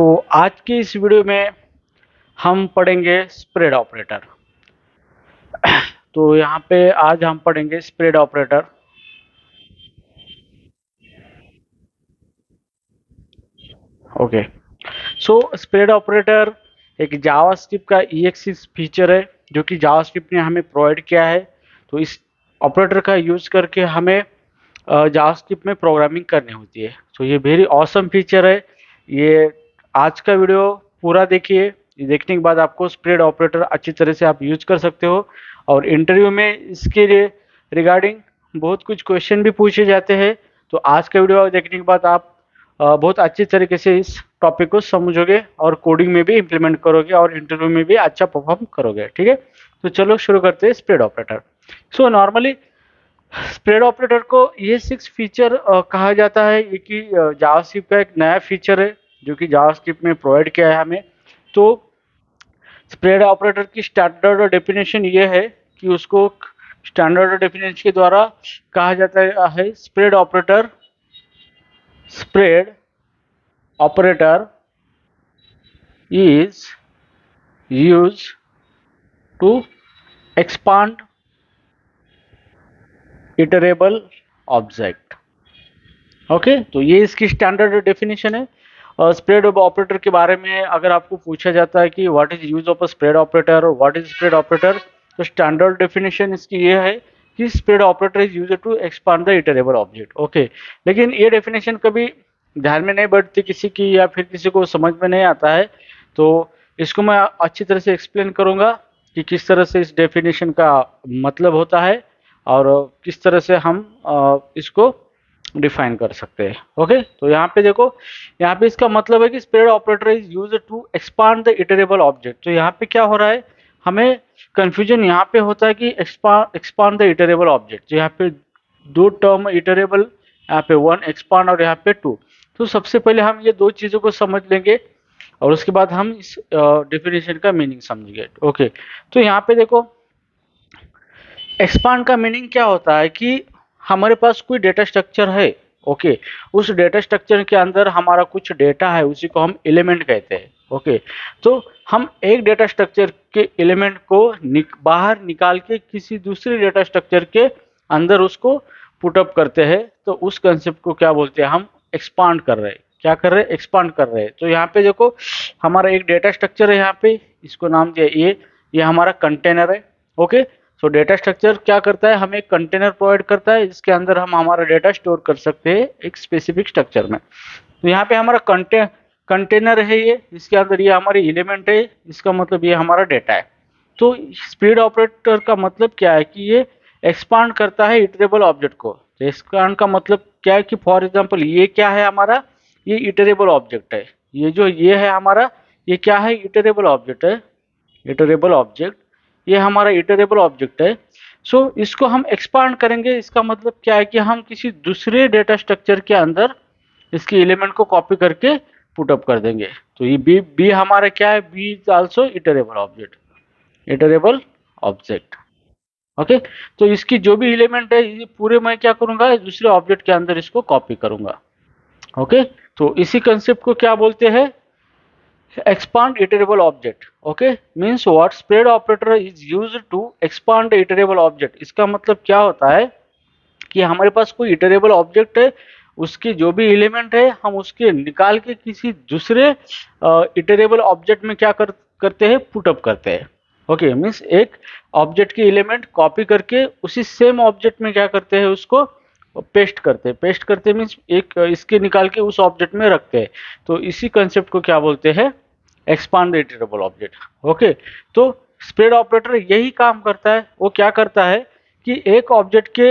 तो आज की इस वीडियो में हम पढ़ेंगे स्प्रेड ऑपरेटर। तो यहाँ पे आज हम पढ़ेंगे spread operator. Okay, so spread operator एक जावास्क्रिप्ट का EXE फीचर है जो कि जावास्क्रिप्ट ने हमें प्रोवाइड किया है। तो इस ऑपरेटर का यूज करके हमें जावास्क्रिप्ट में प्रोग्रामिंग करनी होती है। तो ये वेरी ऑसम फीचर है। ये आज का वीडियो पूरा देखिए। ये देखने के बाद आपको स्प्रेड ऑपरेटर अच्छी तरह से आप यूज कर सकते हो और इंटरव्यू में इसके लिए रिगार्डिंग बहुत कुछ क्वेश्चन भी पूछे जाते हैं। तो आज का वीडियो देखने के बाद आप बहुत अच्छी तरीके से इस टॉपिक को समझोगे और कोडिंग में भी इम्प्लीमेंट करोगे और इंटरव्यू में भी अच्छा परफॉर्म करोगे। ठीक है, तो चलो शुरू करते हैं spread operator. So normally spread operator को ये 6 फीचर कहा जाता है। ये कि जावास्क्रिप्ट का एक नया फीचर है जो कि जावास्क्रिप्ट में प्रोवाइड किया है हमें। तो स्प्रेड ऑपरेटर की स्टैंडर्ड डेफिनेशन ये है कि उसको स्टैंडर्ड डेफिनेशन के द्वारा कहा जाता है spread operator is used to expand iterable object। Okay, तो ये इसकी स्टैंडर्ड डेफिनेशन है। और स्प्रेड ऑपरेटर के बारे में अगर आपको पूछा जाता है कि what is use of a spread operator और व्हाट इज स्प्रेड ऑपरेटर, तो स्टैंडर्ड डेफिनेशन इसकी ये है कि spread operator is used to expand the iterable object. Okay, लेकिन ये डेफिनेशन कभी ध्यान में नहीं बैठती किसी की या फिर किसी को समझ में नहीं आता है। तो इसको मैं अच्छी तरह से एक्सप्लेन करूंगा कि किस तरह से इस डेफिनेशन का मतलब होता है और किस तरह से हम इसको डिफाइन कर सकते हैं। ओके, तो यहाँ पे देखो, यहाँ पे इसका मतलब है कि spread operator is used to expand the iterable object. तो यहाँ पे क्या हो रहा है, हमें कंफ्यूजन यहाँ पे होता है कि एक्सपांड द इटरेबल ऑब्जेक्ट। तो यहाँ पे दो टर्म इटरेबल, यहाँ पे वन एक्सपांड और यहाँ पे टू। तो सबसे पहले हम ये दो चीजों को समझ लेंगे और उसके बाद हम इस डेफिनेशन का मीनिंग समझेंगे। ओके, तो यहाँ पे देखो, एक्सपांड का मीनिंग क्या होता है कि हमारे पास कोई डेटा स्ट्रक्चर है। ओके, उस डेटा स्ट्रक्चर के अंदर हमारा कुछ डेटा है, उसी को हम एलिमेंट कहते हैं। ओके, तो हम एक डेटा स्ट्रक्चर के एलिमेंट को बाहर निकाल के किसी दूसरे डेटा स्ट्रक्चर के अंदर उसको पुटअप करते हैं। तो उस कंसेप्ट को क्या बोलते हैं, हम एक्सपांड कर रहे हैं। क्या कर रहे हैं, एक्सपांड कर रहे हैं। तो यहाँ पे देखो, हमारा एक डेटा स्ट्रक्चर है, यहाँ पे इसको नाम दिया ये हमारा कंटेनर है। ओके, सो डेटा स्ट्रक्चर क्या करता है, हमें एक कंटेनर प्रोवाइड करता है जिसके अंदर हम हमारा डेटा स्टोर कर सकते हैं एक स्पेसिफिक स्ट्रक्चर में। तो यहाँ पे हमारा कंटेनर है, ये इसके अंदर ये हमारी एलिमेंट है, इसका मतलब ये हमारा डेटा है। तो स्प्रेड ऑपरेटर का मतलब क्या है कि ये एक्सपांड करता है इटरेबल ऑब्जेक्ट को। तो एक्सपांड का मतलब क्या है कि फॉर एग्जांपल ये क्या है हमारा, ये इटरेबल ऑब्जेक्ट है। ये जो ये है हमारा, ये क्या है, इटरेबल ऑब्जेक्ट है। इटरेबल ऑब्जेक्ट, ये हमारा इटरेबल ऑब्जेक्ट है। सो इसको हम एक्सपांड करेंगे। इसका मतलब क्या है कि हम किसी दूसरे डेटा स्ट्रक्चर के अंदर इसके एलिमेंट को कॉपी करके पुटअप कर देंगे। तो ये बी हमारा क्या है, B is also iterable object, iterable object. Okay, तो इसकी जो भी एलिमेंट है ये पूरे मैं क्या करूंगा, दूसरे ऑब्जेक्ट के अंदर इसको कॉपी करूंगा। ओके, तो इसी कंसेप्ट को क्या बोलते हैं, expand iterable object। okay, means what, spread operator is used to expand the iterable object। इसका मतलब क्या होता है कि हमारे पास कोई इटरेबल ऑब्जेक्ट है, उसके जो भी एलिमेंट है हम उसके निकाल के किसी दूसरे इटरेबल ऑब्जेक्ट में क्या करते हैं, पुटअप करते हैं। ओके, मीन्स एक ऑब्जेक्ट के एलिमेंट कॉपी करके उसी सेम ऑब्जेक्ट में क्या करते हैं, उसको पेस्ट करते मीन्स एक इसके निकाल के उस ऑब्जेक्ट में रखते हैं। तो इसी कंसेप्ट को क्या बोलते हैं, expand the iterable object. Okay, तो स्प्रेड ऑपरेटर यही काम करता है। वो क्या करता है कि एक ऑब्जेक्ट के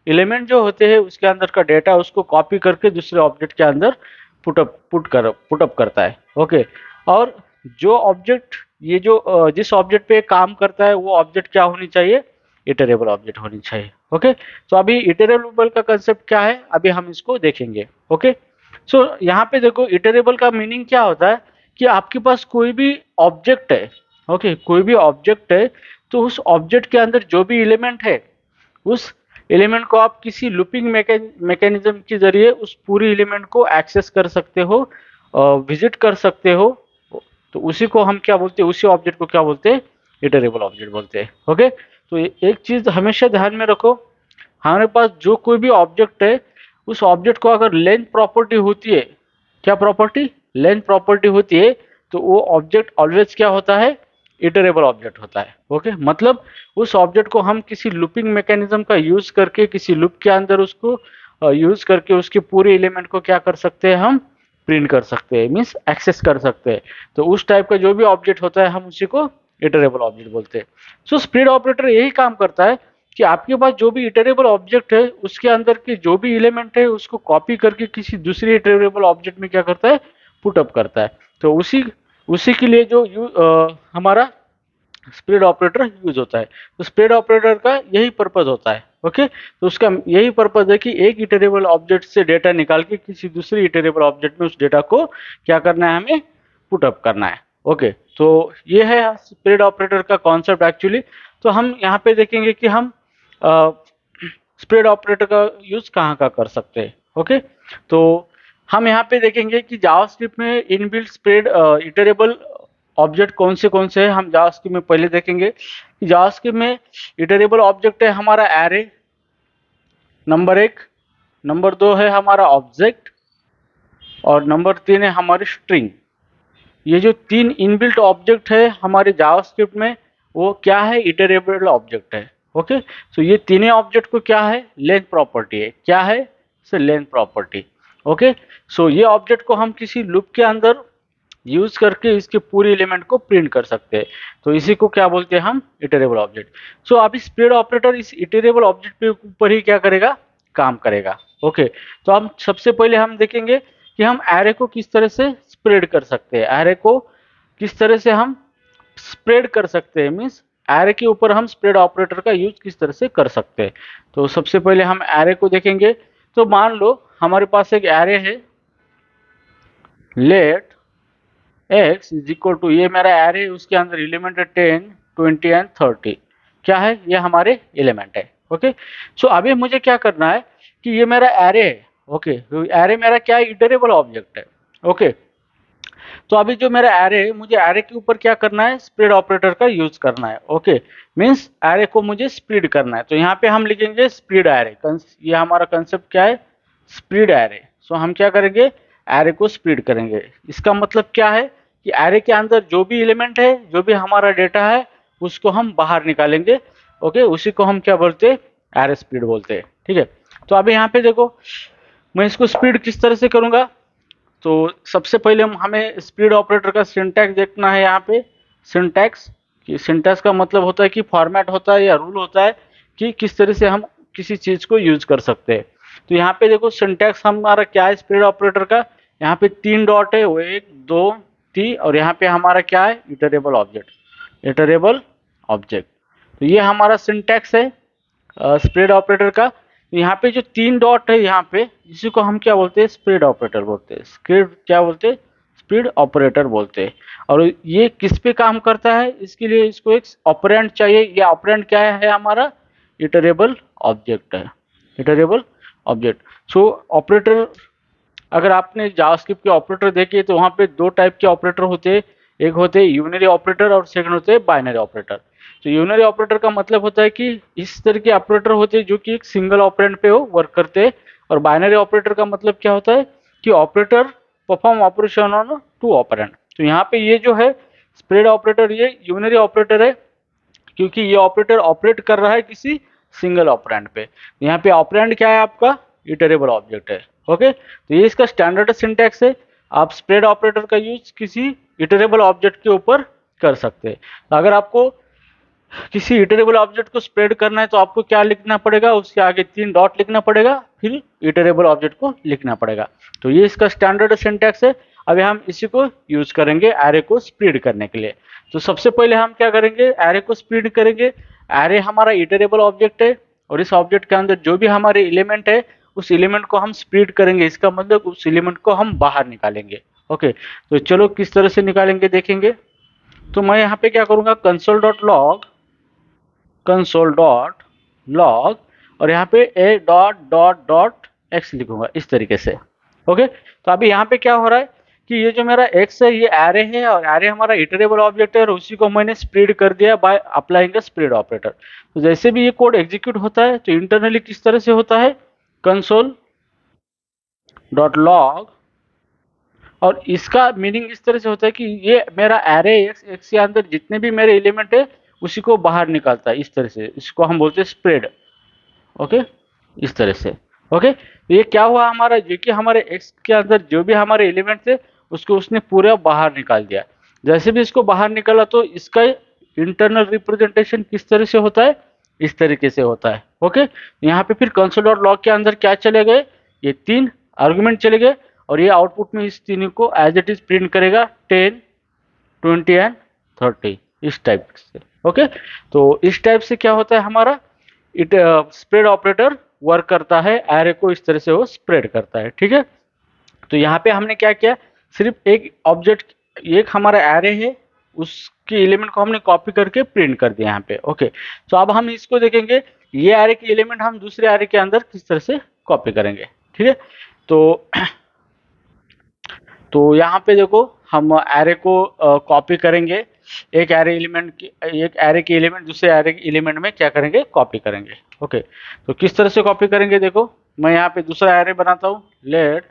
एलिमेंट जो होते हैं उसके अंदर का डेटा उसको कॉपी करके दूसरे ऑब्जेक्ट के अंदर पुटअप करता है। ओके, और जो ऑब्जेक्ट ये जो जिस ऑब्जेक्ट पे काम करता है वो ऑब्जेक्ट क्या होनी चाहिए, इटरेबल ऑब्जेक्ट होनी चाहिए। ओके, तो अभी इटरेबल का कंसेप्ट क्या है अभी हम इसको देखेंगे। ओके, सो यहाँ पे देखो, इटरेबल का मीनिंग क्या होता है कि आपके पास कोई भी ऑब्जेक्ट है। ओके, कोई भी ऑब्जेक्ट है, तो उस ऑब्जेक्ट के अंदर जो भी एलिमेंट है उस एलिमेंट को आप किसी लूपिंग मैकेनिज्म के जरिए उस पूरी एलिमेंट को एक्सेस कर सकते हो विजिट कर सकते हो, तो उसी को हम क्या बोलते हैं, उसी ऑब्जेक्ट को क्या बोलते हैं, इटरेबल ऑब्जेक्ट बोलते हैं। ओके, तो एक चीज हमेशा ध्यान में रखो, हमारे पास जो कोई भी ऑब्जेक्ट है, उस ऑब्जेक्ट को अगर लेंथ प्रॉपर्टी होती है, क्या प्रॉपर्टी, लेंथ प्रॉपर्टी होती है, तो वो ऑब्जेक्ट ऑलवेज क्या होता है, इटरेबल ऑब्जेक्ट होता है। ओके, मतलब उस ऑब्जेक्ट को हम किसी लूपिंग मैकेनिज्म का यूज करके, किसी लूप के अंदर उसको यूज करके उसके पूरे एलिमेंट को क्या कर सकते हैं, हम प्रिंट कर सकते हैं, मीन्स एक्सेस कर सकते हैं। तो उस टाइप का जो भी ऑब्जेक्ट होता है, हम उसी को इटरेबल ऑब्जेक्ट बोलते हैं। सो स्प्लिट ऑपरेटर यही काम करता है कि आपके पास जो भी इटरेबल ऑब्जेक्ट है, उसके अंदर के जो भी एलिमेंट है, उसको कॉपी करके किसी दूसरे इटरेबल ऑब्जेक्ट में क्या करता है, पुट अप करता है। तो उसी उसी के लिए जो हमारा स्प्लिट ऑपरेटर यूज होता है। तो स्प्लिट ऑपरेटर का यही पर्पज होता है। ओके, तो उसका यही पर्पज है कि एक इटरेबल ऑब्जेक्ट से डेटा निकाल के किसी दूसरे इटरेबल ऑब्जेक्ट में उस डेटा को क्या करना है, हमें पुट अप करना है। ओके, तो ये है स्प्लिट ऑपरेटर का कॉन्सेप्ट एक्चुअली। तो हम यहाँ पे देखेंगे कि हम स्प्लिट ऑपरेटर का यूज कहाँ का कर सकते हैं। ओके, तो हम यहाँ पे देखेंगे कि जावास्क्रिप्ट में इनबिल्ट स्प्लिट इटरेबल ऑब्जेक्ट कौन से हैं। हम जावास्क्रिप्ट में पहले देखेंगे कि जावास्क्रिप्ट में इटरेबल ऑब्जेक्ट है हमारा एरे, नंबर 1, नंबर 2 है हमारा ऑब्जेक्ट, और नंबर 3 है हमारी स्ट्रिंग। ये जो 3 इनबिल्ट ऑब्जेक्ट है हमारे जावास्क्रिप्ट में, वो क्या है, इटरेबल ऑब्जेक्ट है। ओके, तो ये तीनों ऑब्जेक्ट को क्या है, लेंथ प्रॉपर्टी है, क्या है, से लेंथ प्रॉपर्टी। ओके, सो ये ऑब्जेक्ट को हम किसी लूप के अंदर यूज करके इसके पूरे एलिमेंट को प्रिंट कर सकते हैं। तो इसी को क्या बोलते हैं हम, इटरेबल ऑब्जेक्ट। सो अब स्प्लिट ऑपरेटर इस इटरेबल ऑब्जेक्ट के ऊपर ही क्या करेगा, काम करेगा। ओके, तो हम सबसे पहले हम देखेंगे कि हम एरे को किस तरह से स्प्रेड कर सकते हैं, एरे को किस तरह से हम स्प्रेड कर सकते हैं, मीन्स एरे के ऊपर हम स्प्रेड ऑपरेटर का यूज किस तरह से कर सकते हैं। तो सबसे पहले हम एरे को देखेंगे। तो मान लो हमारे पास एक एरे है, let x is equal to, ये मेरा एरे है, उसके अंदर एलिमेंट है 10, 20 एंड 30। क्या है, ये हमारे एलिमेंट है। ओके, सो अभी मुझे क्या करना है कि ये मेरा एरे है। ओके, तो एरे मेरा क्या है, इटरेबल ऑब्जेक्ट है। ओके, तो अभी जो मेरा एरे है, मुझे एरे के ऊपर क्या करना है, स्प्लिट ऑपरेटर का यूज करना है। ओके, मीन्स एरे को मुझे स्प्लिट करना है। तो यहाँ पे हम लिखेंगे स्प्लिट एरे, ये हमारा कंसेप्ट क्या है, स्प्लिट एरे। सो हम क्या करेंगे, एरे को स्प्लिट करेंगे। इसका मतलब क्या है कि एरे के अंदर जो भी एलिमेंट है, जो भी हमारा डेटा है, उसको हम बाहर निकालेंगे। ओके, उसी को हम क्या बोलते हैं, एरे स्प्लिट बोलते हैं। ठीक है, तो अभी यहाँ पे देखो, मैं इसको स्प्लिट किस तरह से करूंगा। तो सबसे पहले हमें स्प्लिट ऑपरेटर का सिंटैक्स देखना है। यहाँ पे सिंटैक्स, कि सिंटैक्स का मतलब होता है कि फॉर्मेट होता है या रूल होता है कि किस तरह से हम किसी चीज को यूज कर सकते हैं। तो यहाँ पे देखो सिंटैक्स हमारा क्या है स्प्लिट ऑपरेटर का, यहाँ पे 3 डॉट है, वो 1 2 3, और यहाँ पे हमारा क्या है, इटरेबल ऑब्जेक्ट, इटरेबल ऑब्जेक्ट। तो ये हमारा सिंटैक्स है स्प्लिट ऑपरेटर का। यहाँ पे जो 3 डॉट है यहाँ पे, इसी को हम क्या बोलते हैं, स्प्लिट ऑपरेटर बोलते हैं। स्क्रिप्ट क्या बोलते हैं, स्प्लिट ऑपरेटर बोलते हैं। और ये किस पे काम करता है, इसके लिए इसको एक ऑपरेंड चाहिए। ये ऑपरेंड क्या है, हमारा इटरेबल ऑब्जेक्ट है, इटरेबल ऑब्जेक्ट। सो ऑपरेटर, अगर आपने जावास्क्रिप्ट के ऑपरेटर देखे तो वहाँ पे 2 टाइप के ऑपरेटर होते हैं, एक होते हैं यूनरी ऑपरेटर और सेकंड होते हैं बाइनरी ऑपरेटर। तो यूनरी ऑपरेटर का मतलब होता है कि इस तरह के ऑपरेटर होते हैं जो कि एक सिंगल ऑपरेंड पे हो वर्क करते हैं। और बाइनरी ऑपरेटर का मतलब क्या होता है कि operator perform operation on 2 operand. तो यहाँ पे ये जो है स्प्लिट ऑपरेटर, ये यूनरी ऑपरेटर है, क्योंकि ये ऑपरेटर ऑपरेट कर रहा है किसी सिंगल ऑपरेंड पे। यहाँ पे ऑपरेंड क्या है आपका, इटरेबल ऑब्जेक्ट है। ओके, तो ये इसका स्टैंडर्ड सिंटैक्स है। आप स्प्लिट ऑपरेटर का यूज किसी इटरेबल ऑब्जेक्ट के ऊपर कर सकते हैं। तो अगर आपको किसी इटरेबल ऑब्जेक्ट को स्प्रेड करना है तो आपको क्या लिखना पड़ेगा, उसके आगे 3 डॉट लिखना पड़ेगा, फिर इटरेबल ऑब्जेक्ट को लिखना पड़ेगा। तो ये इसका स्टैंडर्ड सिंटैक्स है। अभी हम इसी को यूज करेंगे एरे को स्प्लिट करने के लिए। तो सबसे पहले हम क्या करेंगे, एरे को स्प्लिट करेंगे। एरे हमारा इटरेबल ऑब्जेक्ट है, और इस ऑब्जेक्ट के अंदर जो भी हमारे एलिमेंट है, उस एलिमेंट को हम स्प्लिट करेंगे। इसका मतलब उस एलिमेंट को हम बाहर निकालेंगे। ओके, तो चलो किस तरह से निकालेंगे देखेंगे। तो मैं यहाँ पे क्या करूंगा, कंसोल डॉट लॉग, और यहाँ पे ए डॉट डॉट डॉट एक्स लिखूंगा इस तरीके से। ओके, तो अभी यहाँ पे क्या हो रहा है कि ये जो मेरा x है ये एरे है और एरे हमारा इटरेबल ऑब्जेक्ट है और उसी को मैंने स्प्लिट कर दिया by applying a split operator. तो जैसे भी ये कोड एग्जीक्यूट होता है तो इंटरनली किस तरह से होता है, कंसोल डॉट लॉग, और इसका मीनिंग इस तरह से होता है कि ये मेरा एरे एक्स के अंदर जितने भी मेरे एलिमेंट है उसी को बाहर निकालता है। इस तरह से इसको हम बोलते हैं स्प्रेड। ओके, इस तरह से। ओके, तो ये क्या हुआ हमारा, जो कि हमारे एक्स के अंदर जो भी हमारे एलिमेंट थे उसको उसने पूरा बाहर निकाल दिया। जैसे भी इसको बाहर निकाला तो इसका इंटरनल रिप्रेजेंटेशन किस तरह से होता है, इस तरीके से होता है। ओके, यहाँ पे फिर कंसोल डॉट लॉग के अंदर क्या चले गए, ये 3 आर्गुमेंट चले गए और ये आउटपुट में इस तीनों को एज इट इज प्रिंट करेगा 10, 20 एंड 30 इस टाइप से। ओके, तो इस टाइप से क्या होता है हमारा स्प्रेड ऑपरेटर वर्क करता है, एरे को इस तरह से वो स्प्रेड करता है। ठीक है, तो यहाँ पे हमने क्या किया, सिर्फ एक ऑब्जेक्ट, एक हमारा एरे है उसके एलिमेंट को हमने कॉपी करके प्रिंट कर दिया यहाँ पे। ओके, तो अब हम इसको देखेंगे ये एरे के एलिमेंट हम दूसरे एरे के अंदर किस तरह से कॉपी करेंगे। ठीक है, तो यहाँ पे देखो हम एरे को कॉपी करेंगे, एक एरे के एलिमेंट दूसरे एरे के एलिमेंट में क्या करेंगे, कॉपी करेंगे। ओके, तो किस तरह से कॉपी करेंगे, देखो मैं यहाँ पे दूसरा एरे बनाता हूँ, let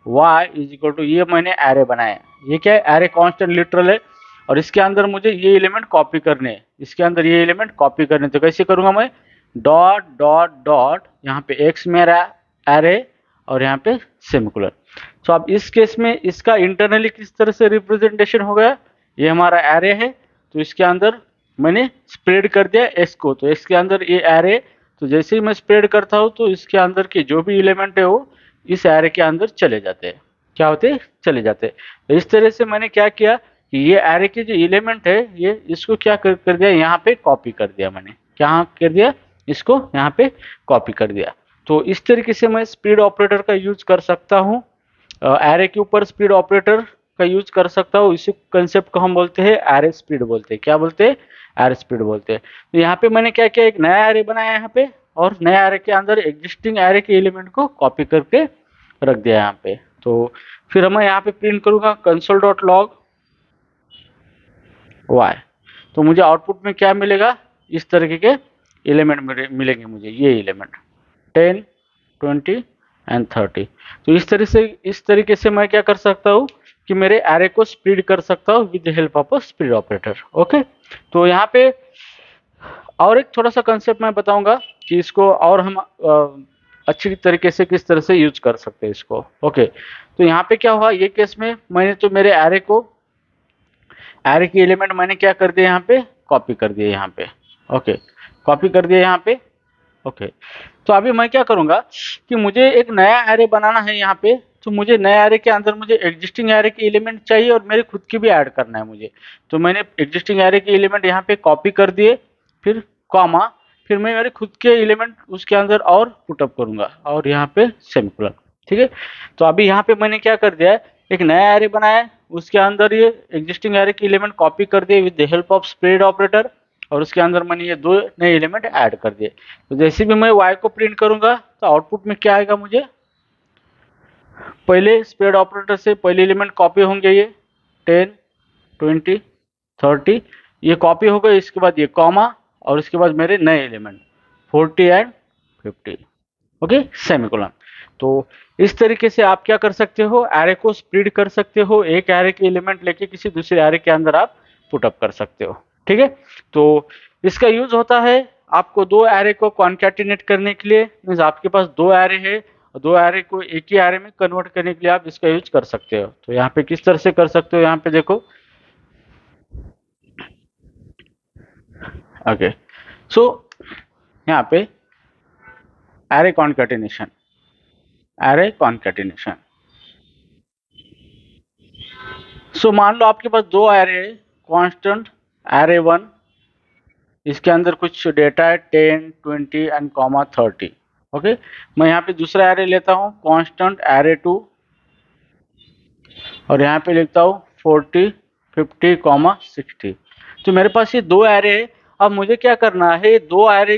y is equal to, ये मैंने एरे बनाया, ये क्या है, एरे कांस्टेंट लिटरल है और इसके अंदर मुझे ये एलिमेंट कॉपी करने हैं, इसके अंदर ये एलिमेंट कॉपी करने। तो कैसे करूंगा मैं, डॉट डॉट डॉट, यहाँ पे x मेरा एरे और यहाँ पे सेमीकोलन। तो अब इस केस में इसका इंटरनली किस तरह से रिप्रेजेंटेशन हो गया, ये हमारा एरे है तो इसके अंदर मैंने स्प्रेड कर दिया s को, तो s के अंदर ये एरे, तो जैसे ही मैं स्प्रेड करता हूँ तो इसके अंदर के जो भी एलिमेंट है वो इस एरे के अंदर चले जाते हैं, क्या होते हैं, चले जाते हैं। तो इस तरह से मैंने क्या किया कि ये एरे के जो एलिमेंट है ये इसको क्या कर दिया, यहाँ पे कॉपी कर दिया, मैंने क्या कर दिया, इसको यहाँ पे कॉपी कर दिया। तो इस तरीके से मैं स्प्लिट ऑपरेटर का यूज कर सकता हूँ, एरे के ऊपर स्प्लिट ऑपरेटर का यूज कर सकता हूँ। इसी कंसेप्ट को हम बोलते हैं एरे स्प्लिट बोलते हैं, क्या बोलते हैं, एरे स्प्लिट बोलते हैं। तो यहाँ पे मैंने क्या किया, एक नया एरे बनाया यहाँ पे और नया एरे के अंदर एग्जिस्टिंग एरे के एलिमेंट को कॉपी करके रख दिया यहाँ पे। तो फिर मैं यहाँ पे प्रिंट करूंगा कंसोल डॉट लॉग वाई, तो मुझे आउटपुट में क्या मिलेगा, इस तरीके के एलिमेंट मिलेंगे मुझे, ये एलिमेंट 10, 20 एंड 30। तो इस तरीके से मैं क्या कर सकता हूँ कि मेरे एरे को स्प्लिट कर सकता हूँ with the help of a split operator. Okay, तो यहाँ पे और एक थोड़ा सा कंसेप्ट मैं बताऊंगा कि इसको और हम अच्छी तरीके से किस तरह से यूज कर सकते हैं इसको। ओके, तो यहाँ पे क्या हुआ, ये केस में मैंने तो मेरे एरे के एलिमेंट मैंने क्या कर दिया, यहाँ पे कॉपी कर दिया यहाँ पे। ओके, कॉपी कर दिया यहाँ पे। ओके, तो अभी मैं क्या करूंगा कि मुझे एक नया एरे बनाना है यहाँ पे, तो मुझे नया एरे के अंदर मुझे एग्जिस्टिंग एरे के एलिमेंट चाहिए और मेरे खुद के भी ऐड करना है मुझे। तो मैंने एग्जिस्टिंग एरे के एलिमेंट यहाँ पे कॉपी कर दिए, फिर कॉमा, फिर मैं मेरे खुद के एलिमेंट उसके अंदर और पुटअप करूंगा और यहाँ पे सेमीकोलन। ठीक है, तो अभी यहाँ पे मैंने क्या कर दिया है, एक नया एरे बनाया है, उसके अंदर ये एग्जिस्टिंग एरे के एलिमेंट कॉपी कर दिए with the help of split operator और उसके अंदर मैंने ये 2 नए एलिमेंट ऐड कर दिए। तो जैसे भी मैं y को प्रिंट करूंगा तो आउटपुट में क्या आएगा, मुझे पहले स्प्लिट ऑपरेटर से पहले एलिमेंट कॉपी होंगे, ये 10, 20, 30 ये कॉपी हो गए, इसके बाद ये कॉमा और इसके बाद मेरे नए एलिमेंट 40 एंड 50। Okay, semicolon. तो इस तरीके से आप क्या कर सकते हो, एरे को स्प्लिट कर सकते हो, एक एरे के एलिमेंट लेके किसी दूसरे एरे के अंदर आप पुटअप कर सकते हो। ठीक है, तो इसका यूज होता है आपको 2 एरे को कॉन्कैटिनेट करने के लिए, मींस आपके पास 2 एरे है और 2 एरे को एक ही एरे में कन्वर्ट करने के लिए आप इसका यूज कर सकते हो। तो यहाँ पे किस तरह से कर सकते हो, यहाँ पे देखो। ओके, सो यहाँ पे एरे कॉन्कैटिनेशन, एरे कॉन्कैटिनेशन। सो मान लो आपके पास 2 एरे है, कांस्टेंट एरे 1, इसके अंदर कुछ डेटा है 10, 20 एंड कॉमा 30। ओके, मैं यहाँ पे दूसरा एरे लेता हूँ कांस्टेंट एरे 2 और यहाँ पे लिखता हूँ 40, 50 कॉमा 60। तो मेरे पास ये 2 एरे है। अब मुझे क्या करना है, 2 एरे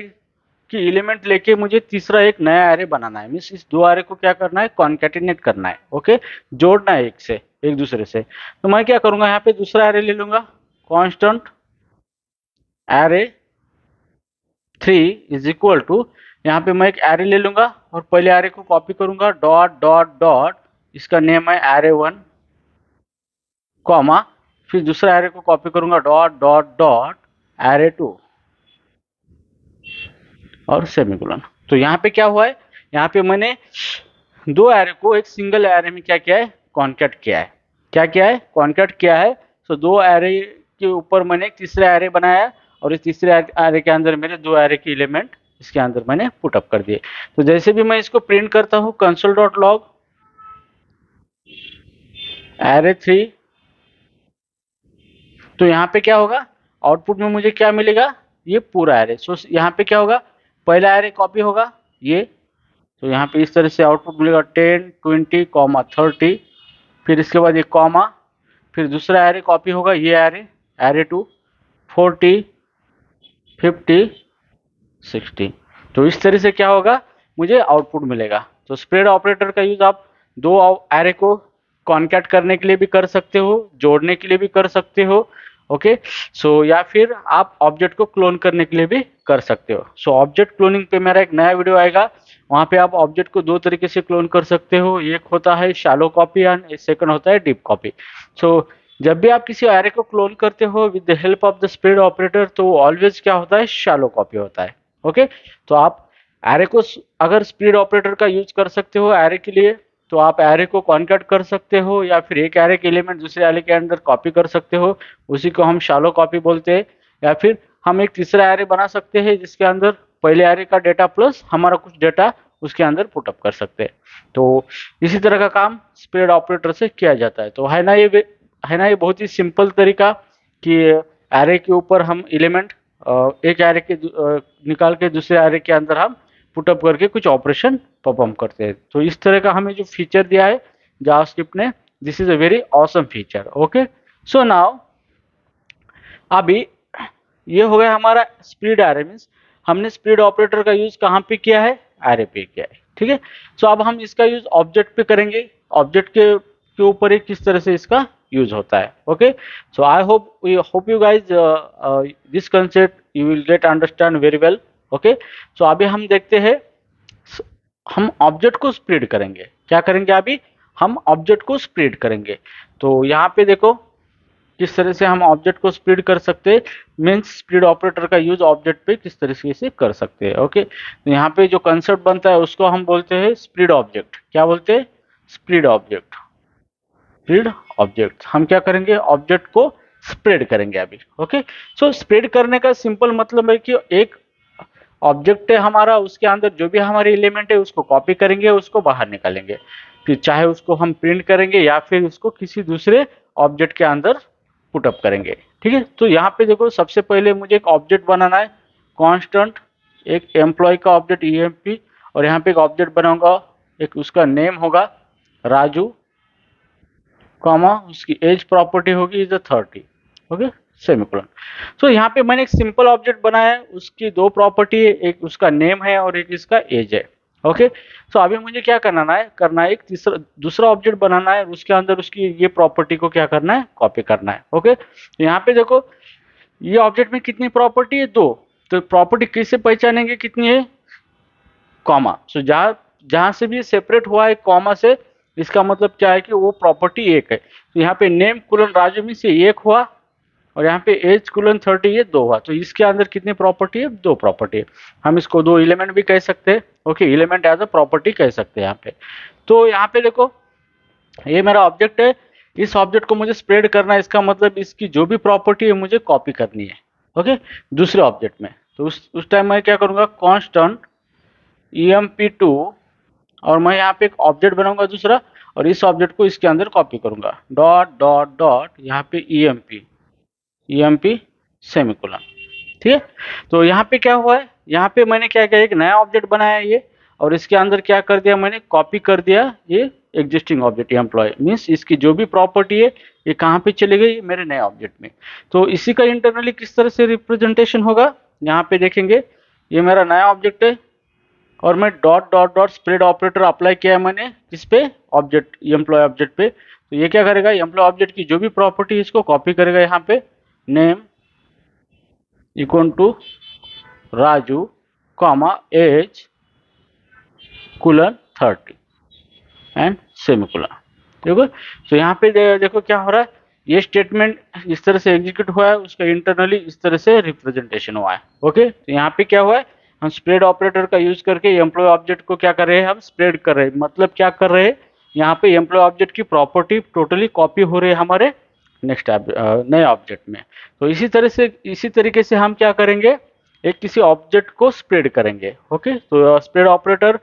की एलिमेंट लेके मुझे तीसरा एक नया एरे बनाना है, मीन्स इस दो एरे को क्या करना है, कॉन्केटिनेट करना है। ओके, जोड़ना है एक दूसरे से। तो मैं क्या करूंगा, यहाँ पे दूसरा एरे ले लूंगा, constant array 3 is equal to, यहाँ पे मैं एक एरे ले लूंगा और पहले एरे को कॉपी करूंगा, डॉट डॉट डॉट, इसका नेम है एरे 1, कॉमा, फिर दूसरा एरे को कॉपी करूंगा, डॉट डॉट डॉट एरे 2 और सेमीकोलन। तो यहाँ पे क्या हुआ है, यहाँ पे मैंने दो एरे को एक सिंगल एरे में क्या किया है, कॉन्कैट किया है। क्या किया है, कॉन्कैट किया है। तो दो एरे के ऊपर मैंने एक तीसरा एरे बनाया और इस तीसरे एरे के अंदर मेरे दो एरे के एलिमेंट इसके अंदर मैंने पुट अप कर दिए। तो जैसे भी मैं इसको प्रिंट करता हूँ, कंसोल डॉट लॉग एरे 3, तो यहाँ पे क्या होगा, आउटपुट में मुझे क्या मिलेगा, ये पूरा एरे। सो यहाँ पे क्या होगा, पहला एरे कॉपी होगा ये, तो यहाँ पे इस तरह से आउटपुट मिलेगा 10 20 30, फिर इसके बाद ये कॉमा, फिर दूसरा एरे कॉपी होगा ये एरे, एरे 2 40 50 60। तो इस तरह से क्या होगा, मुझे आउटपुट मिलेगा। तो स्प्रेड ऑपरेटर का यूज आप दो एरे को कॉन्कैट करने के लिए भी कर सकते हो, जोड़ने के लिए भी कर सकते हो। ओके, सो या फिर आप ऑब्जेक्ट को क्लोन करने के लिए भी कर सकते हो। सो ऑब्जेक्ट क्लोनिंग पे मेरा एक नया वीडियो आएगा, वहाँ पे आप ऑब्जेक्ट को दो तरीके से क्लोन कर सकते हो। एक होता है शैलो कॉपी एंड सेकंड होता है डीप कॉपी। सो जब भी आप किसी एरे को क्लोन करते हो with the help of the spread operator, तो ऑलवेज क्या होता है, शैलो कॉपी होता है। ओके, तो आप एरे को अगर स्प्लिट ऑपरेटर का यूज कर सकते हो एरे के लिए, तो आप एरे को कॉन्कैट कर सकते हो, या फिर एक एरे के एलिमेंट दूसरे एरे के अंदर कॉपी कर सकते हो, उसी को हम शैलो कॉपी बोलते हैं। या फिर हम एक तीसरा एरे बना सकते हैं जिसके अंदर पहले एरे का डेटा प्लस हमारा कुछ डेटा उसके अंदर पुटअप कर सकते हैं। तो इसी तरह का काम स्प्लिट ऑपरेटर से किया जाता है। तो है ना ये बहुत ही सिंपल तरीका कि एरे के ऊपर हम एलिमेंट एक एरे के निकाल के दूसरे एरे के अंदर हम पुटअप करके कुछ ऑपरेशन परफॉर्म करते हैं। तो इस तरह का हमें जो फीचर दिया है जावास्क्रिप्ट ने, this is a very awesome feature. Okay, so now अभी ये हो गया हमारा स्प्लिट एरे, मीन्स हमने स्प्लिट ऑपरेटर का यूज कहाँ पे किया है, एरे पे किया है। ठीक है, सो अब हम इसका यूज ऑब्जेक्ट पे करेंगे, ऑब्जेक्ट के ऊपर एक किस तरह से इसका यूज होता है। Okay, so I hope you guys this concept you will get understand very well. Okay, so अभी हम देखते हैं, हम ऑब्जेक्ट को स्प्लिट करेंगे। क्या करेंगे, अभी हम ऑब्जेक्ट को स्प्लिट करेंगे। तो यहाँ पे देखो किस तरह से हम ऑब्जेक्ट को स्प्लिट कर सकते हैं, मीन्स स्प्लिट ऑपरेटर का यूज ऑब्जेक्ट पे किस तरीके से कर सकते हैं। ओके, तो यहाँ पे जो कंसेप्ट बनता है उसको हम बोलते हैं स्प्लिट ऑब्जेक्ट। क्या बोलते हैं, स्प्लिट ऑब्जेक्ट। स्प्लिट ऑब्जेक्ट हम क्या करेंगे, ऑब्जेक्ट को स्प्रेड करेंगे अभी। ओके, सो स्प्रेड करने का सिंपल मतलब है कि एक ऑब्जेक्ट है हमारा, उसके अंदर जो भी हमारे एलिमेंट है उसको कॉपी करेंगे, उसको बाहर निकालेंगे, फिर चाहे उसको हम प्रिंट करेंगे या फिर उसको किसी दूसरे ऑब्जेक्ट के अंदर पुटअप करेंगे। ठीक है, तो यहाँ पे देखो सबसे पहले मुझे एक ऑब्जेक्ट बनाना है, कांस्टेंट एक एम्प्लॉय का ऑब्जेक्ट EMP, और यहाँ पे एक ऑब्जेक्ट बनाऊंगा, एक उसका नेम होगा राजू, कॉमा उसकी एज प्रॉपर्टी होगी इज 30। Okay, semicolon. सो यहाँ पे मैंने एक सिंपल ऑब्जेक्ट बनाया है, उसकी दो प्रॉपर्टी है, एक उसका नेम है और एक इसका एज है। ओके, सो अभी मुझे क्या करना है एक दूसरा ऑब्जेक्ट बनाना है, उसके अंदर उसकी ये प्रॉपर्टी को क्या करना है, कॉपी करना है। ओके, तो यहाँ पे देखो ये ऑब्जेक्ट में कितनी प्रॉपर्टी है, दो। तो प्रॉपर्टी कैसे पहचानेंगे कितनी है, कॉमा। सो जहाँ जहाँ से भी सेपरेट हुआ है कॉमा से, इसका मतलब क्या है कि वो प्रॉपर्टी एक है। तो यहाँ पे नेम कुलन राजू में से एक हुआ, और यहाँ पे एज कुलन 30 ये दो हुआ। तो इसके अंदर कितनी प्रॉपर्टी है, दो प्रॉपर्टी है। हम इसको दो एलिमेंट भी कह सकते हैं। Okay, element as a property कह सकते हैं यहाँ पे। तो यहाँ पे देखो ये मेरा ऑब्जेक्ट है, इस ऑब्जेक्ट को मुझे स्प्रेड करना है, इसका मतलब इसकी जो भी प्रॉपर्टी है मुझे कॉपी करनी है। ओके, दूसरे ऑब्जेक्ट में। तो उस टाइम मैं क्या करूंगा, कांस्टेंट EMP2, और मैं यहाँ पे एक ऑब्जेक्ट बनाऊंगा दूसरा, और इस ऑब्जेक्ट को इसके अंदर कॉपी करूंगा, डॉट डॉट डॉट यहाँ पे EMP सेमीकोलन। ठीक है, तो यहाँ पे क्या हुआ है, यहाँ पे मैंने क्या किया, एक नया ऑब्जेक्ट बनाया है ये, और इसके अंदर क्या कर दिया, मैंने कॉपी कर दिया ये एग्जिस्टिंग ऑब्जेक्ट एम्प्लॉय, मीन्स इसकी जो भी प्रॉपर्टी है ये कहाँ पे चली गई, मेरे नए ऑब्जेक्ट में। तो इसी का इंटरनली किस तरह से रिप्रेजेंटेशन होगा, यहाँ पे देखेंगे ये मेरा नया ऑब्जेक्ट है और मैं dot dot dot spread operator apply किया है मैंने किस पे, ऑब्जेक्ट एम्प्लॉय ऑब्जेक्ट पे। तो ये क्या करेगा, एम्प्लॉय ऑब्जेक्ट की जो भी प्रॉपर्टी है इसको कॉपी करेगा यहाँ पे, name equal to Raju comma age colon 30 and semicolon. देखो, तो यहाँ पे देखो क्या हो रहा है, ये स्टेटमेंट इस तरह से एग्जीक्यूट हुआ है, उसका इंटरनली इस तरह से रिप्रेजेंटेशन हुआ है। ओके, तो यहाँ पे क्या हुआ है, हम स्प्रेड ऑपरेटर का यूज करके एम्प्लॉय ऑब्जेक्ट को क्या कर रहे हैं, हम स्प्रेड कर रहे हैं। मतलब क्या कर रहे हैं, यहाँ पे एम्प्लॉय ऑब्जेक्ट की प्रॉपर्टी टोटली कॉपी हो रही है हमारे नेक्स्ट नए ऑब्जेक्ट में। तो इसी तरीके से हम क्या करेंगे, एक किसी ऑब्जेक्ट को स्प्रेड करेंगे। ओके, तो स्प्रेड ऑपरेटर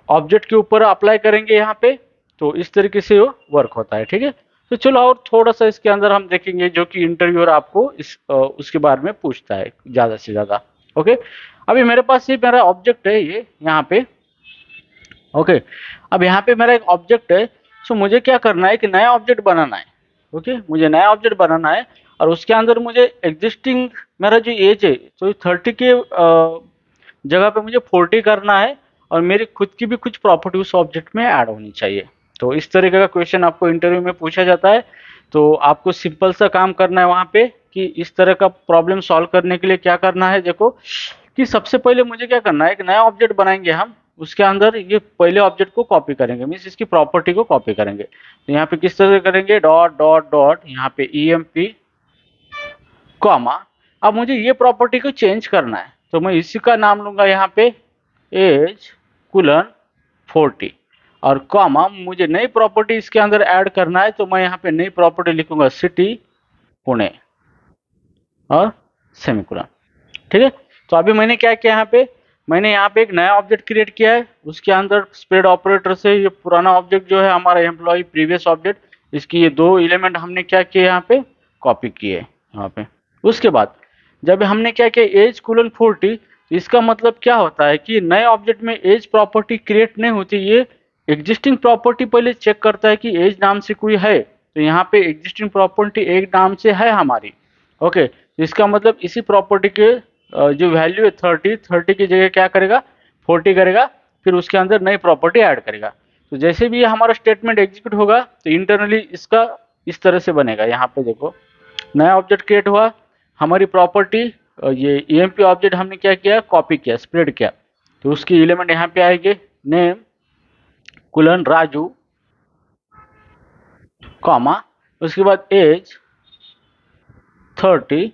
ऑब्जेक्ट के ऊपर अप्लाई करेंगे यहाँ पे, तो इस तरीके से वो वर्क होता है। ठीक है, तो चलो और थोड़ा सा इसके अंदर हम देखेंगे जो कि इंटरव्यूअर आपको उसके बारे में पूछता है ज़्यादा से ज़्यादा। ओके, अभी मेरे पास ये मेरा ऑब्जेक्ट है ये यहाँ पे। ओके, अब यहाँ पे मेरा एक ऑब्जेक्ट है, सो मुझे क्या करना है कि नया ऑब्जेक्ट बनाना है। ओके, मुझे नया ऑब्जेक्ट बनाना है और उसके अंदर मुझे एग्जिस्टिंग मेरा जो एज है तो 30 के जगह पे मुझे 40 करना है और मेरी खुद की भी कुछ प्रॉपर्टी उस ऑब्जेक्ट में ऐड होनी चाहिए। तो इस तरीके का क्वेश्चन आपको इंटरव्यू में पूछा जाता है। तो आपको सिंपल सा काम करना है वहाँ पे कि इस तरह का प्रॉब्लम सॉल्व करने के लिए क्या करना है, देखो कि सबसे पहले मुझे क्या करना है, एक नया ऑब्जेक्ट बनाएंगे हम, उसके अंदर ये पहले ऑब्जेक्ट को कॉपी करेंगे, मीन्स इसकी प्रॉपर्टी को कॉपी करेंगे। तो यहाँ पे किस तरह से करेंगे, डॉट डॉट डॉट यहाँ पे emp कॉमा, अब मुझे ये प्रॉपर्टी को चेंज करना है तो मैं इसी का नाम लूंगा यहाँ पे एज कुलन 40 और कॉमा, मुझे नई प्रॉपर्टी इसके अंदर ऐड करना है तो मैं यहाँ पे नई प्रॉपर्टी लिखूंगा सिटी पुणे और सेमीकोलन। ठीक है, तो अभी मैंने क्या किया, मैंने यहाँ पे एक नया ऑब्जेक्ट क्रिएट किया है, उसके अंदर स्प्रेड ऑपरेटर से ये पुराना ऑब्जेक्ट जो है हमारा एम्प्लॉय प्रीवियस ऑब्जेक्ट, इसकी ये दो एलिमेंट हमने क्या किए यहाँ पे, कॉपी किए यहाँ पे। उसके बाद जब हमने क्या किया एज कुलन 40, इसका मतलब क्या होता है कि नए ऑब्जेक्ट में एज प्रॉपर्टी क्रिएट नहीं होती, ये एग्जिस्टिंग प्रॉपर्टी पहले चेक करता है कि एज नाम से कोई है, तो यहाँ पे एग्जिस्टिंग प्रॉपर्टी एक नाम से है हमारी। ओके, इसका मतलब इसी प्रॉपर्टी के जो वैल्यू है 30 की जगह क्या करेगा 40 करेगा, फिर उसके अंदर नई प्रॉपर्टी ऐड करेगा। तो जैसे भी ये हमारा स्टेटमेंट एग्जीक्यूट होगा तो इंटरनली इसका इस तरह से बनेगा। यहाँ पे देखो नया ऑब्जेक्ट क्रिएट हुआ, हमारी प्रॉपर्टी ये emp ऑब्जेक्ट हमने क्या किया, कॉपी किया, स्प्रेड किया, तो उसकी एलिमेंट यहाँ पे आएंगे नेम कुलन राजू कॉमा, उसके बाद एज 30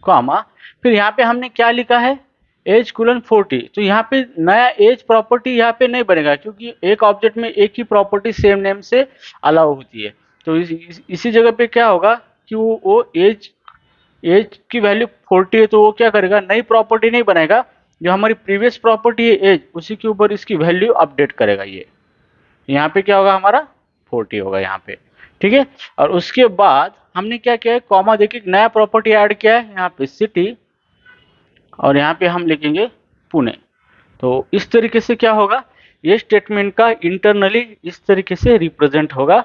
कॉमा, फिर यहाँ पे हमने क्या लिखा है एज कुलन 40। तो यहाँ पे नया एज प्रॉपर्टी यहाँ पे नहीं बनेगा क्योंकि एक ऑब्जेक्ट में एक ही प्रॉपर्टी सेम नेम से अलाउ होती है। तो इसी जगह पे क्या होगा कि वो एज एज की वैल्यू 40 है तो वो क्या करेगा, नई प्रॉपर्टी नहीं बनाएगा, जो हमारी प्रीवियस प्रॉपर्टी है एज उसी के ऊपर इसकी वैल्यू अपडेट करेगा। ये यहाँ पे क्या होगा हमारा 40 होगा यहाँ पे। ठीक है, और उसके बाद हमने क्या किया है, कॉमा देखिए नया प्रॉपर्टी ऐड किया है यहाँ पे सिटी और यहाँ पे हम लिखेंगे पुणे। तो इस तरीके से क्या होगा, ये स्टेटमेंट का इंटरनली इस तरीके से रिप्रेजेंट होगा।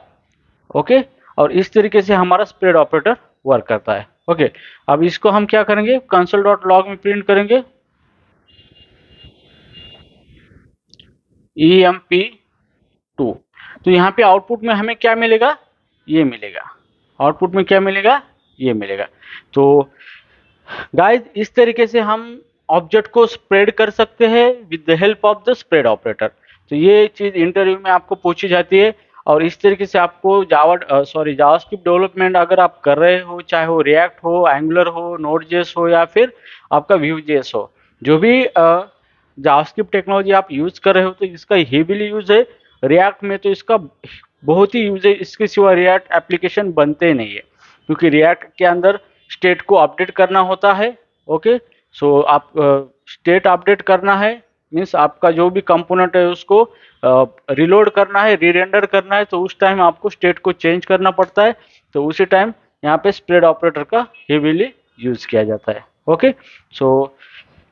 ओके, और इस तरीके से हमारा स्प्रेड ऑपरेटर वर्क करता है। ओके, अब इसको हम क्या करेंगे, कंसोल डॉट लॉग में प्रिंट करेंगे emp2। तो यहाँ पे आउटपुट में हमें क्या मिलेगा, ये मिलेगा, आउटपुट में क्या मिलेगा, ये मिलेगा। तो गाइस इस तरीके से हम ऑब्जेक्ट को स्प्रेड कर सकते हैं with the help of the spread operator. तो ये चीज इंटरव्यू में आपको पूछी जाती है और इस तरीके से आपको जावास्क्रिप्ट डेवलपमेंट अगर आप कर रहे हो, चाहे वो रिएक्ट हो, एंगुलर हो, नोड.जेएस हो या फिर आपका व्यू.जेएस हो, जो भी जावास्क्रिप्ट टेक्नोलॉजी आप यूज कर रहे हो तो इसका हेवीली यूज है। रिएक्ट में तो इसका बहुत ही यूज है, इसके सिवा रिएक्ट एप्लीकेशन बनते नहीं है क्योंकि रिएक्ट के अंदर स्टेट को अपडेट करना होता है। ओके, सो आप स्टेट अपडेट करना है, मीन्स आपका जो भी कंपोनेंट है उसको रिलोड करना है, रीरेंडर करना है, तो उस टाइम आपको स्टेट को चेंज करना पड़ता है। तो उसी टाइम यहाँ पे स्प्रेड ऑपरेटर का हेवीली यूज किया जाता है। Okay, so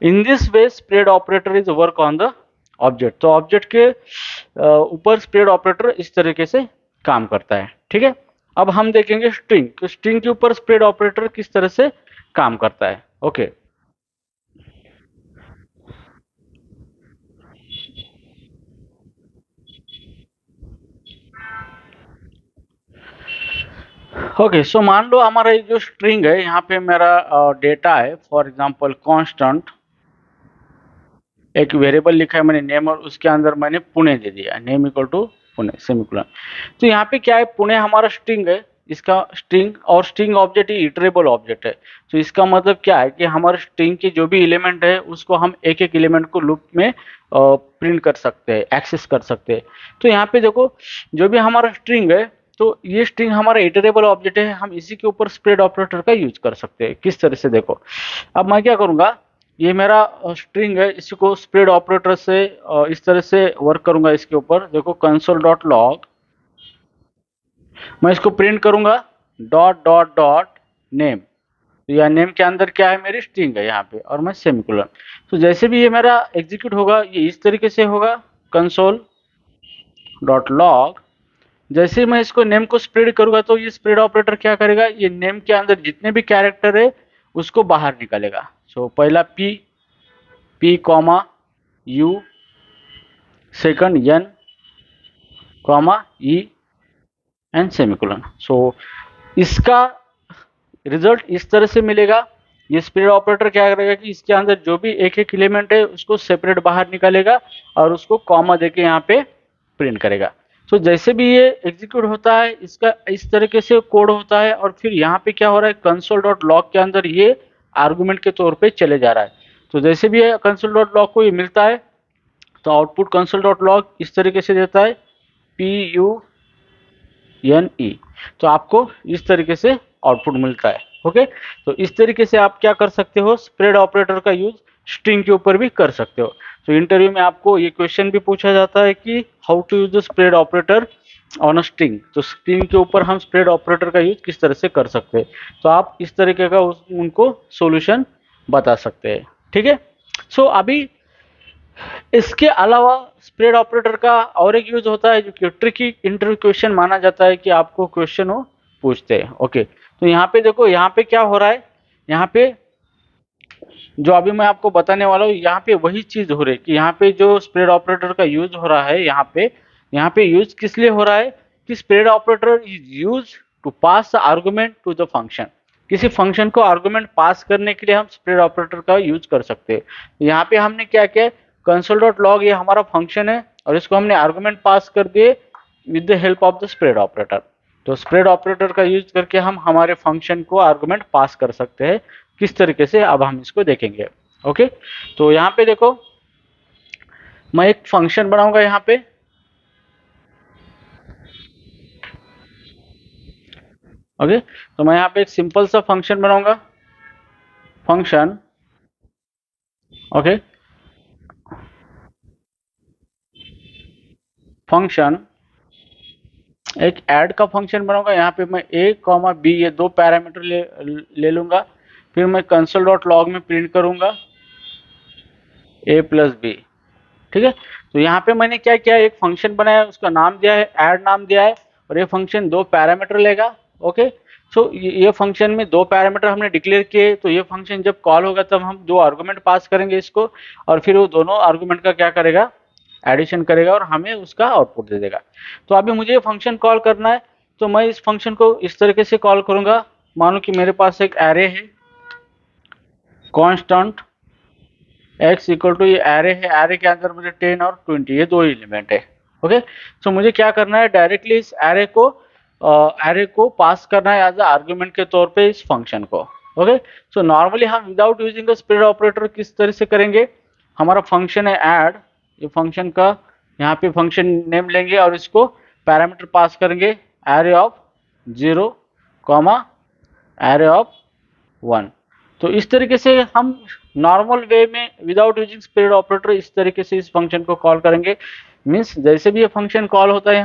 in this way spread operator is work on the object. तो ऑब्जेक्ट के ऊपर स्प्रेड ऑपरेटर इस तरीके से काम करता है। ठीक है, अब हम देखेंगे स्ट्रिंग, तो स्ट्रिंग के ऊपर स्प्रेड ऑपरेटर किस तरह से काम करता है। ओके, ओके, सो मान लो हमारा ये जो स्ट्रिंग है यहाँ पे मेरा डेटा है, फॉर एग्जांपल कांस्टेंट, एक वेरिएबल लिखा है मैंने नेम, और उसके अंदर मैंने पुणे दे दिया, name equal to Pune semicolon. तो यहाँ पे क्या है, पुणे हमारा स्ट्रिंग है, इसका स्ट्रिंग, और स्ट्रिंग ऑब्जेक्ट ही इटरेबल ऑब्जेक्ट है। तो इसका मतलब क्या है कि हमारे स्ट्रिंग के जो भी एलिमेंट है उसको हम एक एक एलिमेंट को लूप में प्रिंट कर सकते हैं, एक्सेस कर सकते हैं। तो यहाँ पे देखो, जो भी हमारा स्ट्रिंग है, तो ये स्ट्रिंग हमारा इटरेबल ऑब्जेक्ट है, हम इसी के ऊपर स्प्रेड ऑपरेटर का यूज कर सकते हैं। किस तरह से, देखो अब मैं क्या करूंगा, ये मेरा स्ट्रिंग है, इसी को स्प्रेड ऑपरेटर से इस तरह से वर्क करूंगा। इसके ऊपर देखो कंसोल डॉट लॉग, मैं इसको प्रिंट करूंगा डॉट डॉट डॉट नेम, तो यह नेम के अंदर क्या है, मेरी स्ट्रिंग है यहाँ पे, और मैं सेमीकोलन। तो जैसे भी ये मेरा एग्जीक्यूट होगा, ये इस तरीके से होगा, कंसोल डॉट लॉग। जैसे ही मैं इसको नेम को स्प्रेड करूंगा, तो ये स्प्रेड ऑपरेटर क्या करेगा, ये नेम के अंदर जितने भी कैरेक्टर है उसको बाहर निकालेगा। सो पहला P, P comma U, second N comma E and semicolon. So इसका रिजल्ट इस तरह से मिलेगा। ये स्प्रेड ऑपरेटर क्या करेगा कि इसके अंदर जो भी एक एक एलिमेंट है उसको सेपरेट बाहर निकालेगा और उसको कॉमा देके यहाँ पे प्रिंट करेगा। तो जैसे भी ये एग्जीक्यूट होता है, इसका इस तरीके से कोड होता है, और फिर यहाँ पे क्या हो रहा है, कंसोल डॉट लॉग के अंदर ये आर्गुमेंट के तौर पे चले जा रहा है। तो जैसे भी ये कंसोल डॉट लॉग को ये मिलता है, तो आउटपुट कंसोल डॉट लॉग इस तरीके से देता है, PUNE। तो आपको इस तरीके से आउटपुट मिलता है। ओके, तो इस तरीके से आप क्या कर सकते हो, स्प्रेड ऑपरेटर का यूज स्ट्रिंग के ऊपर भी कर सकते हो। तो इंटरव्यू में आपको ये क्वेश्चन भी पूछा जाता है कि how to use the spread operator on a string. तो स्ट्रिंग के ऊपर हम स्प्रेड ऑपरेटर का यूज किस तरह से कर सकते हैं, तो आप इस तरीके का उनको सॉल्यूशन बता सकते हैं। ठीक है, सो अभी इसके अलावा स्प्रेड ऑपरेटर का और एक यूज होता है जो कि ट्रिकी इंटरव्यू क्वेश्चन माना जाता है, कि आपको क्वेश्चन वो पूछते हैं। ओके, तो यहाँ पे देखो, यहाँ पे क्या हो रहा है, यहाँ पे जो अभी मैं आपको बताने वाला हूँ, यहाँ पे वही चीज हो रही है कि यहाँ पे जो स्प्रेड ऑपरेटर का यूज हो रहा है, यहाँ पे यूज किस लिए हो रहा है कि spread operator is use to pass argument to the function. किसी फंक्शन को आर्गुमेंट पास करने के लिए हम स्प्रेड ऑपरेटर का यूज कर सकते हैं। यहाँ पे हमने क्या किया, कंसोल डॉट लॉग ये हमारा फंक्शन है, और इसको हमने आर्गुमेंट पास कर दिए with the help of the spread operator. तो स्प्रेड ऑपरेटर का यूज करके हम हमारे फंक्शन को आर्गुमेंट पास कर सकते हैं। किस तरीके से, अब हम इसको देखेंगे। ओके, तो यहाँ पे देखो, मैं एक फंक्शन बनाऊंगा यहाँ पे। ओके, तो मैं यहाँ पे एक सिंपल सा फंक्शन बनाऊंगा, फंक्शन। ओके, फंक्शन एक ऐड का फंक्शन बनाऊंगा। यहाँ पे मैं a कॉमा b ये दो पैरामीटर ले लूंगा। फिर मैं कंसोल डॉट लॉग में प्रिंट करूंगा a प्लस बी। ठीक है, तो यहाँ पे मैंने क्या किया, एक फंक्शन बनाया, उसका नाम दिया है ऐड नाम दिया है, और ये फंक्शन दो पैरामीटर लेगा। ओके, सो ये फंक्शन में दो पैरामीटर हमने डिक्लेयर किए, तो ये फंक्शन जब कॉल होगा तब हम दो आर्गुमेंट पास करेंगे इसको, और फिर वो दोनों आर्गुमेंट का क्या करेगा, एडिशन करेगा और हमें उसका आउटपुट दे देगा। तो अभी मुझे ये फंक्शन कॉल करना है, तो मैं इस फंक्शन को इस तरीके से कॉल करूंगा। मानो कि मेरे पास एक एरे है, कांस्टेंट x इक्वल टू, ये एरे है, एरे के अंदर मुझे 10 और 20 ये दो एलिमेंट है। ओके, सो मुझे क्या करना है, डायरेक्टली इस एरे को पास करना है एज आर्गुमेंट के तौर पे इस फंक्शन को। ओके, सो नॉर्मली हम विदाउट यूजिंग स्प्रेड ऑपरेटर किस तरह से करेंगे, हमारा फंक्शन है ऐड, ये फंक्शन का यहाँ पे फंक्शन नेम लेंगे और इसको पैरामीटर पास करेंगे, array of 0 comma array of 1। तो इस तरीके से हम नॉर्मल वे में विदाउट यूजिंग स्प्रेड ऑपरेटर इस तरीके से इस फंक्शन को कॉल करेंगे। मीन्स जैसे भी ये फंक्शन कॉल होता है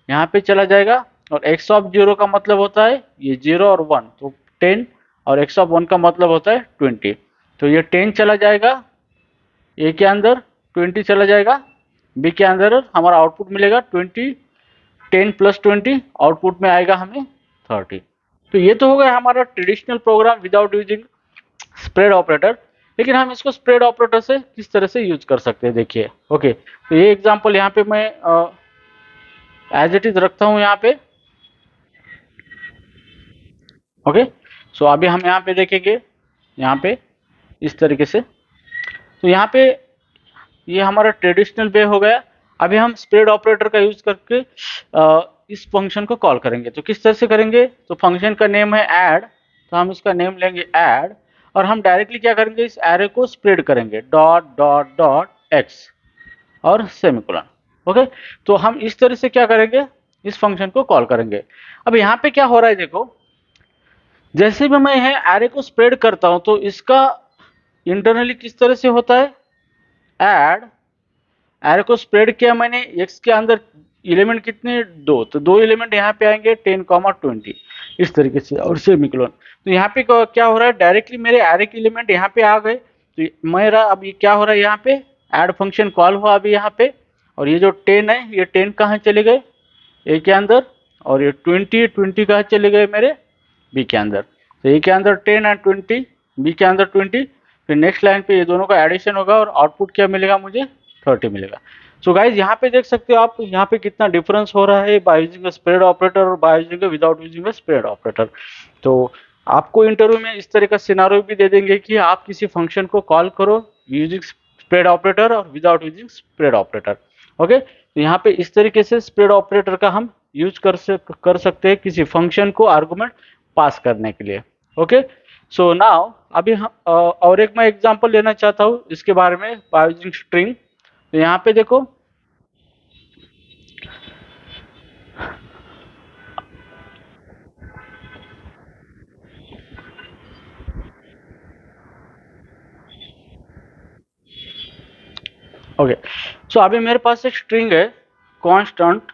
यहाँ पे चला जाएगा, और x ऑफ 0 का मतलब होता है ये 0 और 1, तो 10, और x ऑफ 1 का मतलब होता है 20। तो ये 10 चला जाएगा a के अंदर, 20 चला जाएगा b के अंदर, हमारा आउटपुट मिलेगा 20, 10 प्लस 20 आउटपुट में आएगा हमें 30। तो ये तो हो गया हमारा traditional program without using spread operator. लेकिन हम इसको स्प्रेड ऑपरेटर से किस तरह से यूज कर सकते हैं, देखिए। ओके, तो ये एग्जांपल यहाँ पे मैं एज इट इज रखता हूँ यहाँ पे। ओके, सो अभी हम यहाँ पे देखेंगे, यहाँ पे इस तरीके से। तो यहाँ पे ये हमारा ट्रेडिशनल वे हो गया। अभी हम स्प्रेड ऑपरेटर का यूज करके इस फंक्शन को कॉल करेंगे। तो किस तरह से करेंगे, तो फंक्शन का नेम है ऐड, तो हम इसका नेम लेंगे ऐड, और हम डायरेक्टली क्या करेंगे, इस एरे को स्प्रेड करेंगे, डॉट डॉट डॉट एक्स और सेमीकोलन। ओके, तो हम इस तरह से क्या करेंगे, इस फंक्शन को कॉल करेंगे। अब यहाँ पे क्या हो रहा है देखो, जैसे भी मैं यहाँ एरे को स्प्रेड करता हूँ तो इसका इंटरनली किस तरह से होता है, ऐड एरे को स्प्रेड किया मैंने, एक्स के अंदर एलिमेंट कितने, दो, तो दो एलिमेंट यहाँ पे आएंगे 10, 20 इस तरीके से, और सेमीकोलन। तो यहाँ पे क्या हो रहा है, डायरेक्टली मेरे एरे के एलिमेंट यहाँ पे आ गए। तो मेरा अब ये क्या हो रहा है, यहाँ पे ऐड फंक्शन कॉल हुआ अभी यहाँ पे, और ये जो 10 है, ये 10 कहाँ चले गए, ए के अंदर, और ये 20 कहाँ चले गए मेरे बी के अंदर। तो ए के अंदर 10 एंड 20, बी के अंदर 20, फिर नेक्स्ट लाइन पे ये दोनों का एडिशन होगा और आउटपुट क्या मिलेगा मुझे, 30 मिलेगा। सो गाइज यहाँ पे देख सकते हो आप, यहाँ पे कितना डिफरेंस हो रहा है by using a spread operator और by using without using a spread operator. तो आपको इंटरव्यू में इस तरह का सिनारियो भी दे देंगे कि आप किसी फंक्शन को कॉल करो यूजिंग स्प्रेड ऑपरेटर और without using spread operator. Okay, तो यहाँ पे इस तरीके से स्प्रेड ऑपरेटर का हम यूज कर सकते हैं किसी फंक्शन को आर्गुमेंट पास करने के लिए। ओके, सो नाउ अभी हम और एक मैं एग्जांपल लेना चाहता हूँ इसके बारे में, बाय यूजिंग स्ट्रिंग। तो यहाँ पे देखो, ओके, सो अभी मेरे पास एक स्ट्रिंग है कांस्टेंट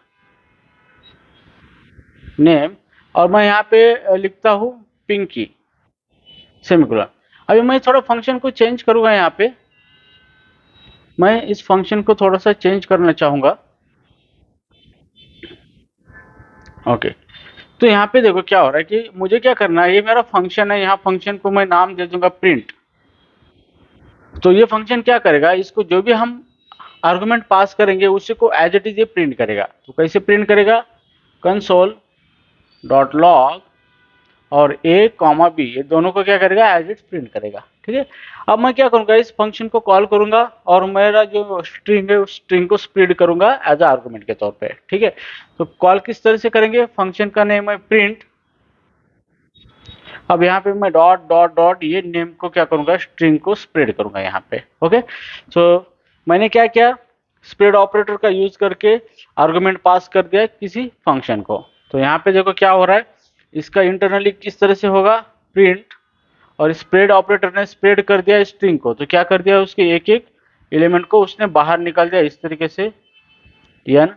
नेम, और मैं यहाँ पे लिखता हूँ पिंकी सेमीकोलन। अभी मैं थोड़ा फंक्शन को चेंज करूंगा, यहाँ पे मैं इस फंक्शन को थोड़ा सा चेंज करना चाहूंगा। ओके, तो यहाँ पे देखो क्या हो रहा है कि मुझे क्या करना है, ये मेरा फंक्शन है, यहाँ फंक्शन को मैं नाम दे दूंगा प्रिंट। तो ये फंक्शन क्या करेगा, इसको जो भी हम आर्गुमेंट पास करेंगे उसी को एज इट इज ये प्रिंट करेगा। तो कैसे प्रिंट करेगा, कंसोल डॉट लॉग और ए कॉमा बी, ये दोनों को क्या करेगा, एज इट प्रिंट करेगा। ठीक है, अब मैं क्या करूंगा, इस फंक्शन को कॉल करूंगा और मेरा जो स्ट्रिंग है उस स्ट्रिंग को स्प्रेड करूंगा एज अ आर्गुमेंट के तौर पे। ठीक है, तो कॉल किस तरह से करेंगे, फंक्शन का नेम है प्रिंट। अब यहाँ पे मैं डॉट डॉट डॉट ये नेम को क्या करूंगा, स्ट्रिंग को स्प्रेड करूंगा यहाँ पे। ओके, सो मैंने क्या किया, स्प्रेड ऑपरेटर का यूज करके आर्गुमेंट पास कर दिया किसी फंक्शन को। तो यहाँ पे देखो क्या हो रहा है, इसका इंटरनली किस तरह से होगा, प्रिंट, और स्प्रेड ऑपरेटर ने स्प्रेड कर दिया स्ट्रिंग को, तो क्या कर दिया, उसके एक एक एलिमेंट को उसने बाहर निकाल दिया इस तरीके से, एन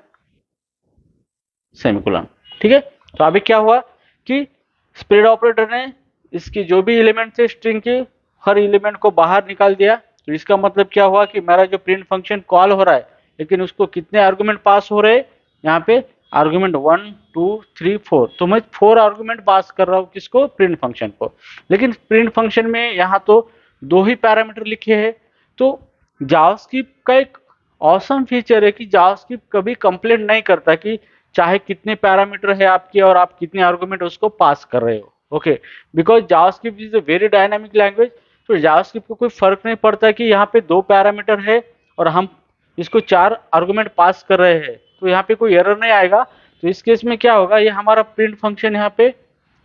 सेमीकोलन। ठीक है, तो अभी क्या हुआ कि स्प्रेड ऑपरेटर ने इसकी जो भी एलिमेंट थे स्ट्रिंग के, हर एलिमेंट को बाहर निकाल दिया। तो इसका मतलब क्या हुआ कि मेरा जो प्रिंट फंक्शन कॉल हो रहा है, लेकिन उसको कितने आर्गुमेंट पास हो रहे हैं, यहाँ पे आर्गुमेंट 1 2 3 4, तो मैं 4 आर्गुमेंट पास कर रहा हूँ किसको, प्रिंट फंक्शन को। लेकिन प्रिंट फंक्शन में यहाँ तो दो ही पैरामीटर लिखे हैं। तो जावास्क्रिप्ट का एक ऑसम फीचर है कि जावास्क्रिप्ट कभी कंप्लेंट नहीं करता कि चाहे कितने पैरामीटर है आपके और आप कितने आर्गुमेंट उसको पास कर रहे हो। Okay, because JavaScript is a very dynamic language. तो जावास्क्रिप्ट को कोई फर्क नहीं पड़ता कि यहाँ पे 2 पैरामीटर है और हम इसको 4 आर्गुमेंट पास कर रहे हैं, तो यहाँ पे कोई एरर नहीं आएगा। तो इस केस में क्या होगा, ये हमारा प्रिंट फंक्शन यहाँ पे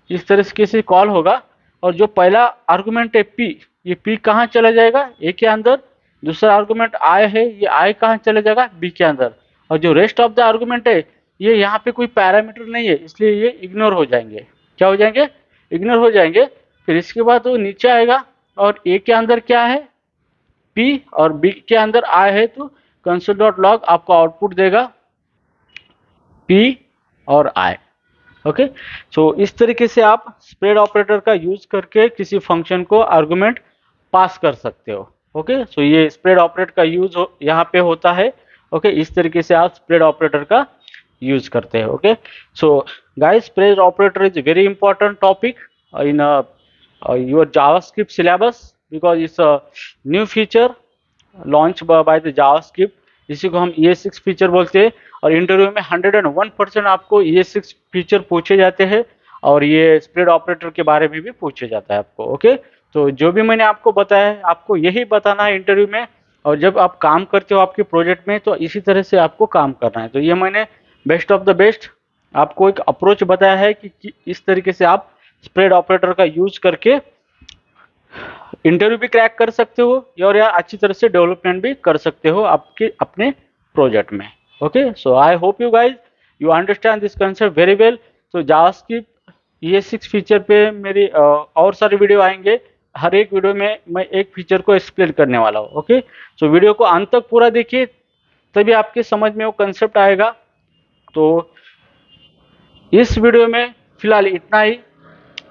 इस तरह से कॉल होगा, और जो पहला आर्गुमेंट है पी, ये पी कहाँ चला जाएगा, ए के अंदर। दूसरा आर्गुमेंट आई है, ये आई कहाँ चला जाएगा, बी के अंदर। और जो रेस्ट ऑफ द आर्गुमेंट है, ये यहाँ पे कोई पैरामीटर नहीं है, इसलिए ये इग्नोर हो जाएंगे। क्या हो जाएंगे, इग्नोर हो जाएंगे। फिर इसके बाद वो नीचे आएगा और ए के अंदर क्या है, पी, और बी के अंदर आई है, तो कंसोल डॉट लॉग आपको आउटपुट देगा पी और आई। ओके, सो इस तरीके से आप स्प्रेड ऑपरेटर का यूज करके किसी फंक्शन को आर्गुमेंट पास कर सकते हो। ओके, सो ये स्प्रेड ऑपरेटर का यूज यहाँ पे होता है। ओके, इस तरीके से आप स्प्रेड ऑपरेटर का यूज करते हैं। Okay, so guys, spread operator is very important topic in your JavaScript syllabus, because it's a new feature launch by the JavaScript. इसी को हम ES6 फीचर बोलते हैं, और इंटरव्यू में 101% आपको ES6 फीचर पूछे जाते हैं। और ये स्प्रेड ऑपरेटर के बारे में भी पूछा जाता है आपको। ओके, तो जो भी मैंने आपको बताया है आपको यही बताना है इंटरव्यू में, और जब आप काम करते हो आपके प्रोजेक्ट में तो इसी तरह से आपको काम करना है। तो ये मैंने बेस्ट ऑफ द बेस्ट आपको एक अप्रोच बताया है कि इस तरीके से आप स्प्रेड ऑपरेटर का यूज करके इंटरव्यू भी क्रैक कर सकते हो और या अच्छी तरह से डेवलपमेंट भी कर सकते हो आपके अपने प्रोजेक्ट में। Okay, so I hope you guys you understand this concept very well. तो जावास्क्रिप्ट ये 6 फीचर पे मेरी और सारे वीडियो आएंगे। हर एक वीडियो में मैं एक फीचर को एक्सप्लेन करने वाला हूँ। ओके, सो वीडियो को अंत तक पूरा देखिए, तभी आपके समझ में वो कंसेप्ट आएगा। तो इस वीडियो में फिलहाल इतना ही,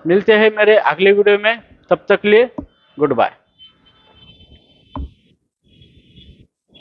मिलते हैं मेरे अगले वीडियो में, तब तक के लिए गुड बाय।